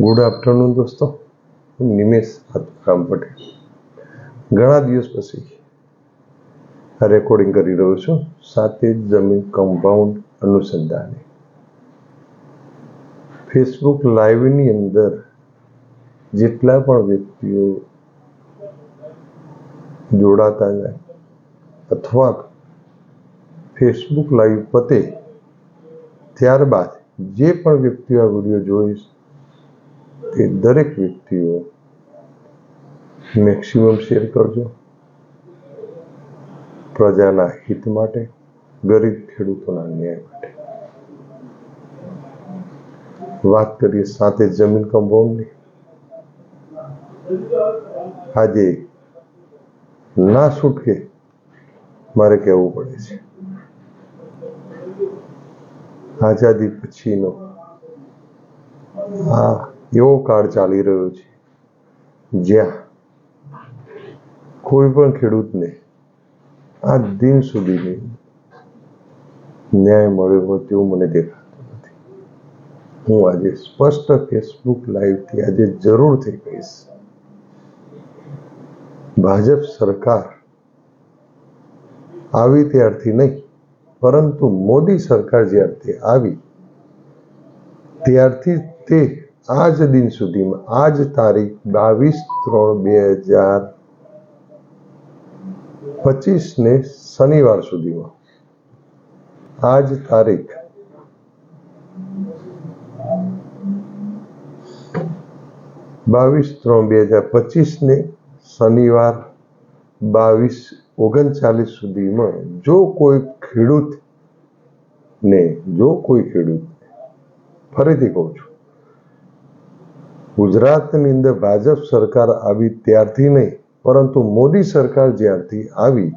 Good afternoon દોસ્તો, નિમેશ રામ પટેલ. ઘણા દિવસ પછી આ રેકોર્ડિંગ કરી રહ્યો છું. સાતેજ જમીન કમ્પાઉન્ડ અનુસંધાને ફેસબુક લાઈવની અંદર જેટલા પણ વ્યક્તિઓ જોડાતા જાય અથવા ફેસબુક લાઈવ પતે ત્યારબાદ જે પણ વ્યક્તિઓ આ વિડીયો જોઈશ તે દરેક વ્યક્તિઓ મેક્સિમમ શેર કરજો. પ્રજાના હિત માટે, ગરીબ ખેડૂતોના ન્યાય માટે. વાત કરીએ સાતેજ જમીન કમ્પાઉન્ડની. આજે ના છૂટકે મારે કહેવું પડે છે, આઝાદી પછીનો આ એવો કાળ ચાલી રહ્યો છે જ્યાં કોઈ પણ ખેડૂતને આ દિન સુધી ન્યાય મળ્યો હોય તેવું મને દેખાતું નથી. હું આજે સ્પષ્ટ ફેસબુક લાઈવથી આજે જરૂરથી કહીશ, ભાજપ સરકાર આવી ત્યારથી નહીં, પરંતુ મોદી સરકાર જ્યારથી આવી ત્યારથી તે આજ દિન સુધીમાં, આજ તારીખ 22/3/2025 ને શનિવાર સુધીમાં, આજ તારીખ 22/3/2025 ને શનિવાર 22:39 સુધીમાં જો કોઈ ખેડૂતને ફરીથી કહું છું, ગુજરાતની અંદર ભાજપ સરકાર આવી ત્યારથી નહીં, પરંતુ મોદી સરકાર જ્યારથી આવી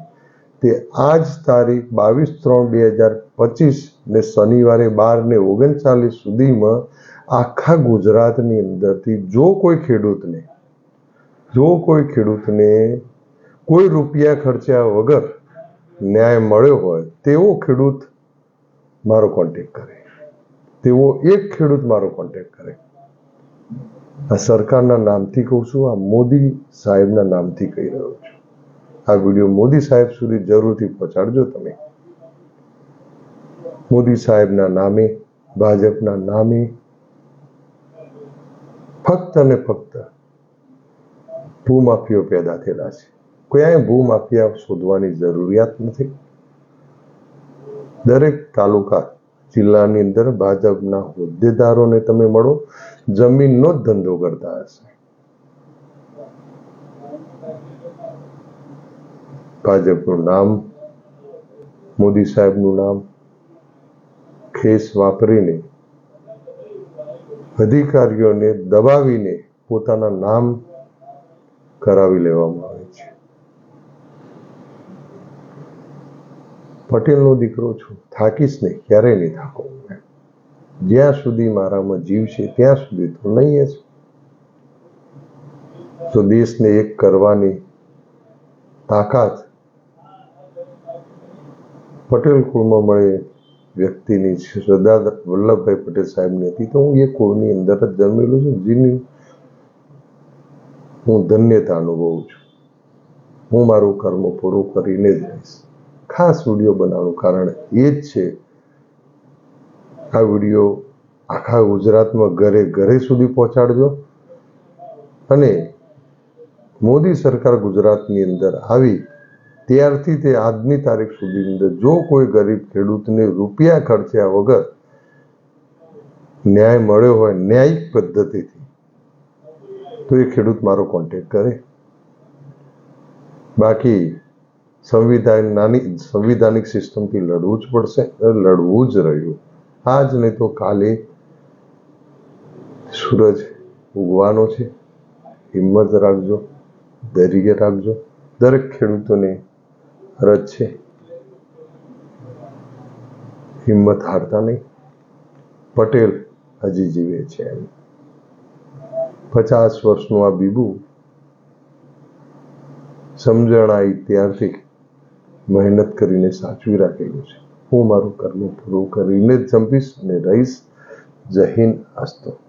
તે આજ તારીખ 22/3/2025 ને શનિવારે 12:39 સુધીમાં આખા ગુજરાતની અંદરથી જો કોઈ ખેડૂતને કોઈ રૂપિયા ખર્ચ્યા વગર ન્યાય મળ્યો હોય તેવો ખેડૂત મારો કોન્ટેક્ટ કરે, તેવો એક ખેડૂત મારો કોન્ટેક્ટ કરે. આ સરકારના નામથી કહું છું, આ મોદી સાહેબના નામથી કહી રહ્યો છું. આ વિડીયો મોદી સાહેબ સુધી જરૂરથી પહોંચાડજો. તમે મોદી સાહેબના નામે, ભાજપના નામે ફક્ત અને ફક્ત ભૂમાફિયાઓ પેદા થયેલા છે. ક્યાંય ભૂમાફિયા શોધવાની જરૂરિયાત નથી. દરેક તાલુકા જિલ્લાની અંદર ભાજપના હોદ્દેદારોને તમે મળો, જમીનનો જ ધંધો કરતા હશે. ભાજપનું નામ, મોદી સાહેબનું નામ ખેસ વાપરીને અધિકારીઓને દબાવીને પોતાના નામ કરાવી લેવામાં આવે છે. પટેલનો દીકરો છું, થાકીશ નહીં, ક્યારેય નહીં થાકો. જ્યાં સુધી મારામાં જીવ છે ત્યાં સુધી તો નહીં જ. તો દેશને એક કરવાની તાકાત પટેલ કુળમાં મળે વ્યક્તિની સરદાર વલ્લભભાઈ પટેલ સાહેબની હતી. તો હું એ કુળની અંદર જ જન્મેલો છું, જેની હું ધન્યતા અનુભવું છું. હું મારું કર્મ પૂરું કરીને જ રહીશ. ખાસ વિડીયો બનાવવાનું કારણ એ જ છે, આ વિડીયો આખા ગુજરાતમાં ઘરે ઘરે સુધી પહોંચાડજો. અને મોદી સરકાર ગુજરાતની અંદર આવી ત્યારથી તે આજની તારીખ સુધીની અંદર જો કોઈ ગરીબ ખેડૂતને રૂપિયા ખર્ચ્યા વગર ન્યાય મળ્યો હોય ન્યાયિક પદ્ધતિથી, તો એ ખેડૂત મારો કોન્ટેક્ટ કરે. બાકી સંવિધાનિક સિસ્ટમથી લડવું જ પડશે, લડવું જ રહ્યું. આજ નહીં તો કાલે સૂરજ ઉગવાનો છે. હિંમત રાખજો, ધૈર્ય રાખજો. દરેક ખેડૂતોને અરજ છે, હિંમત હારતા નહીં. પટેલ હજી જીવે છે. 50 વર્ષનું આ બીબું સમજણ આવી ત્યારથી મહેનત કરીને સાચવી રાખેલું છે. હું મારું કર્મ પૂરું કરીને જ જંપીશ અને રહીશ. જય હિન્દ. અસ્તુ.